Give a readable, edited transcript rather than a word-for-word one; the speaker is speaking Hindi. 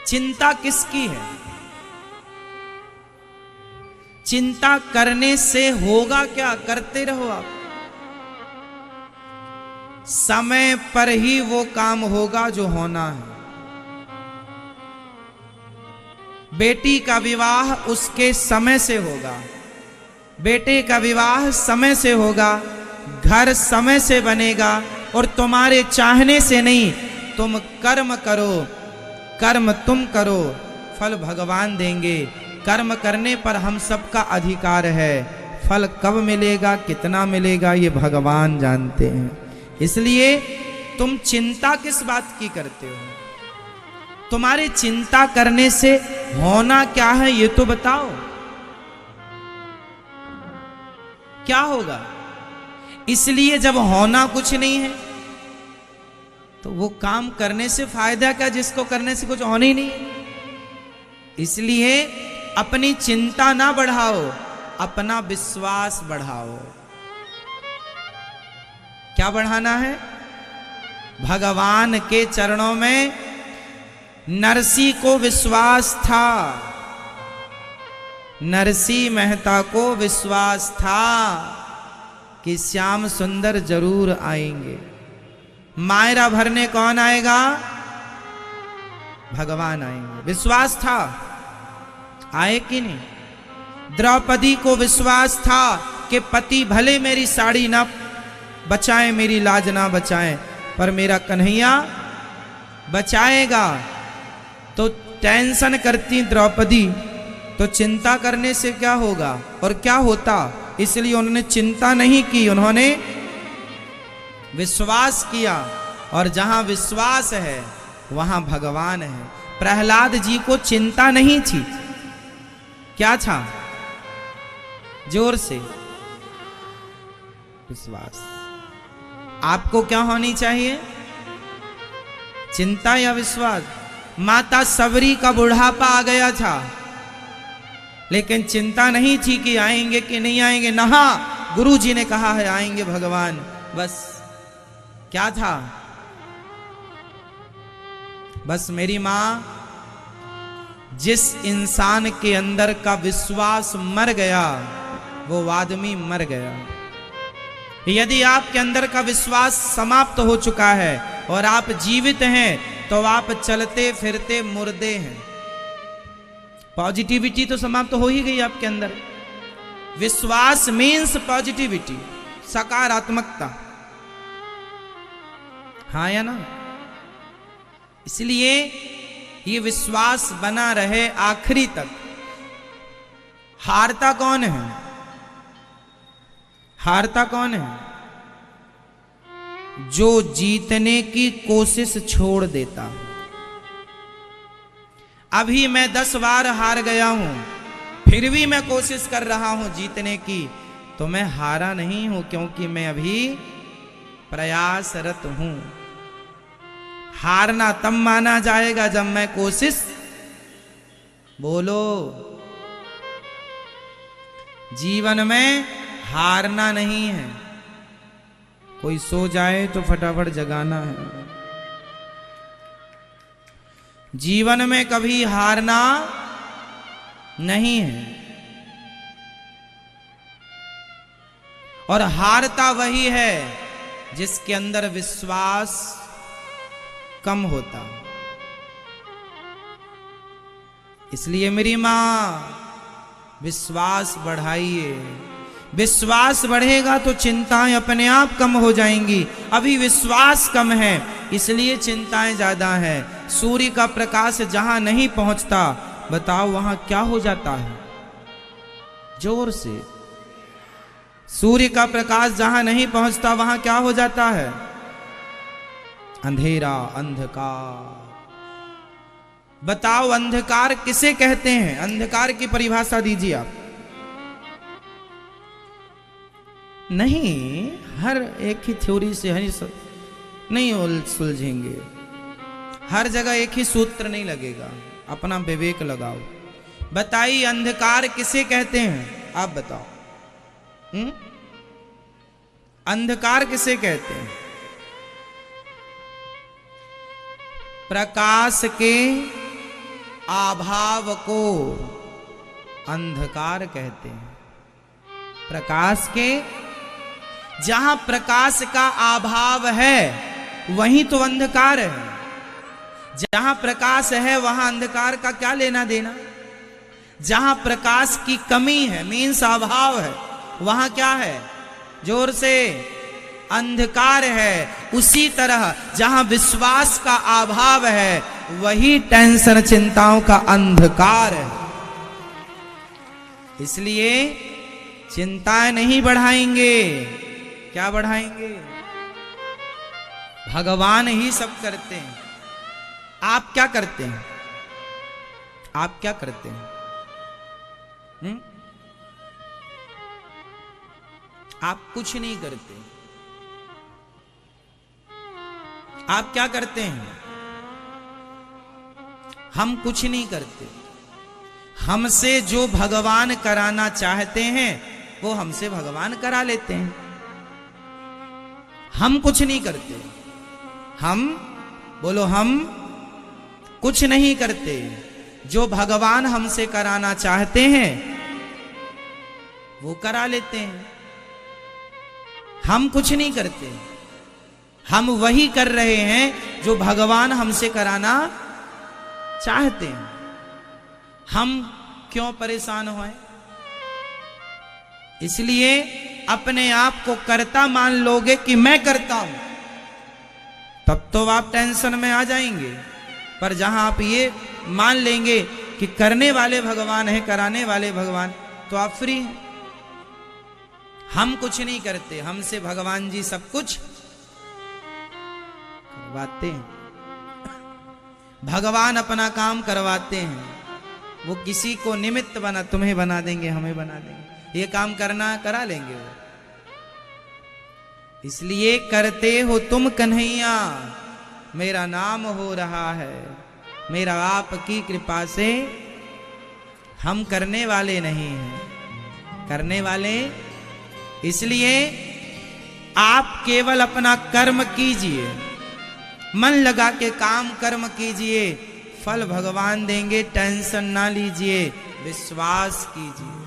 चिंता किसकी है? चिंता करने से होगा क्या? करते रहो आप, समय पर ही वो काम होगा जो होना है। बेटी का विवाह उसके समय से होगा, बेटे का विवाह समय से होगा, घर समय से बनेगा, और तुम्हारे चाहने से नहीं। तुम कर्म करो, कर्म तुम करो, फल भगवान देंगे। कर्म करने पर हम सबका अधिकार है, फल कब मिलेगा, कितना मिलेगा, ये भगवान जानते हैं। इसलिए तुम चिंता किस बात की करते हो? तुम्हारी चिंता करने से होना क्या है ये तो बताओ। क्या होगा? इसलिए जब होना कुछ नहीं है तो वो काम करने से फायदा क्या, जिसको करने से कुछ होना ही नहीं है। इसलिए अपनी चिंता ना बढ़ाओ, अपना विश्वास बढ़ाओ। क्या बढ़ाना है? भगवान के चरणों में नरसी को विश्वास था, नरसी मेहता को विश्वास था कि श्याम सुंदर जरूर आएंगे। मायरा भरने कौन आएगा? भगवान आएंगे। विश्वास था, आए कि नहीं? द्रौपदी को विश्वास था कि पति भले मेरी साड़ी ना बचाए, मेरी लाज ना बचाए, पर मेरा कन्हैया बचाएगा। तो टेंशन करती द्रौपदी तो चिंता करने से क्या होगा और क्या होता? इसलिए उन्होंने चिंता नहीं की, उन्होंने विश्वास किया। और जहां विश्वास है वहां भगवान है। प्रहलाद जी को चिंता नहीं थी, क्या था? जोर से विश्वास। आपको क्या होनी चाहिए? चिंता या विश्वास? माता सबरी का बुढ़ापा आ गया था, लेकिन चिंता नहीं थी कि आएंगे कि नहीं आएंगे। नहा, गुरु जी ने कहा है आएंगे भगवान। बस क्या था? बस मेरी मां, जिस इंसान के अंदर का विश्वास मर गया वो आदमी मर गया। यदि आपके अंदर का विश्वास समाप्त हो चुका है और आप जीवित हैं तो आप चलते फिरते मुर्दे हैं। पॉजिटिविटी तो समाप्त हो ही गई आपके अंदर। विश्वास मीन्स पॉजिटिविटी, सकारात्मकता, हाँ या ना? इसलिए ये विश्वास बना रहे आखिरी तक। हारता कौन है? हारता कौन है? जो जीतने की कोशिश छोड़ देता। अभी मैं 10 बार हार गया हूं, फिर भी मैं कोशिश कर रहा हूं जीतने की, तो मैं हारा नहीं हूं, क्योंकि मैं अभी प्रयासरत हूं। हारना तब माना जाएगा जब मैं कोशिश, बोलो, जीवन में हारना नहीं है। कोई सो जाए तो फटाफट जगाना है। जीवन में कभी हारना नहीं है। और हारता वही है जिसके अंदर विश्वास कम होता। इसलिए मेरी मां, विश्वास बढ़ाइए। विश्वास बढ़ेगा तो चिंताएं अपने आप कम हो जाएंगी। अभी विश्वास कम है इसलिए चिंताएं ज्यादा हैं। सूर्य का प्रकाश जहां नहीं पहुंचता, बताओ वहां क्या हो जाता है? जोर से। सूर्य का प्रकाश जहां नहीं पहुंचता वहां क्या हो जाता है? अंधेरा, अंधकार। बताओ अंधकार किसे कहते हैं? अंधकार की परिभाषा दीजिए आप। नहीं, हर एक ही थ्योरी से नहीं सुलझेंगे। हर जगह एक ही सूत्र नहीं लगेगा, अपना विवेक लगाओ। बताइए अंधकार किसे कहते हैं? आप बताओ। अंधकार किसे कहते हैं? प्रकाश के अभाव को अंधकार कहते हैं। प्रकाश के जहां प्रकाश का अभाव है वहीं तो अंधकार है। जहां प्रकाश है वहां अंधकार का क्या लेना देना। जहां प्रकाश की कमी है मीन्स अभाव है, वहां क्या है, जोर से, अंधकार है। उसी तरह जहां विश्वास का अभाव है वही टेंशन चिंताओं का अंधकार है। इसलिए चिंताएं नहीं बढ़ाएंगे, क्या बढ़ाएंगे, भगवान ही सब करते हैं। आप क्या करते हैं, आप क्या करते हैं? आप कुछ नहीं करते। आप क्या करते हैं? हम कुछ नहीं करते। हमसे जो भगवान कराना चाहते हैं वो हमसे भगवान करा लेते हैं। हम कुछ नहीं करते। हम बोलो, हम कुछ नहीं करते। जो भगवान हमसे कराना चाहते हैं वो करा लेते हैं। हम कुछ नहीं करते। हम वही कर रहे हैं जो भगवान हमसे कराना चाहते हैं। हम क्यों परेशान होए? इसलिए अपने आप को कर्ता मान लोगे कि मैं करता हूं, तब तो आप टेंशन में आ जाएंगे। पर जहां आप ये मान लेंगे कि करने वाले भगवान है, कराने वाले भगवान, तो आप फ्री हैं। हम कुछ नहीं करते, हमसे भगवान जी सब कुछ करवाते हैं। भगवान अपना काम करवाते हैं। वो किसी को निमित्त बना, तुम्हें बना देंगे, हमें बना देंगे, ये काम करना करा लेंगे वो। इसलिए करते हो तुम कन्हैया, मेरा नाम हो रहा है, मेरा आपकी कृपा से। हम करने वाले नहीं हैं, करने वाले। इसलिए आप केवल अपना कर्म कीजिए, मन लगा के काम कर्म कीजिए, फल भगवान देंगे, टेंशन ना लीजिए, विश्वास कीजिए।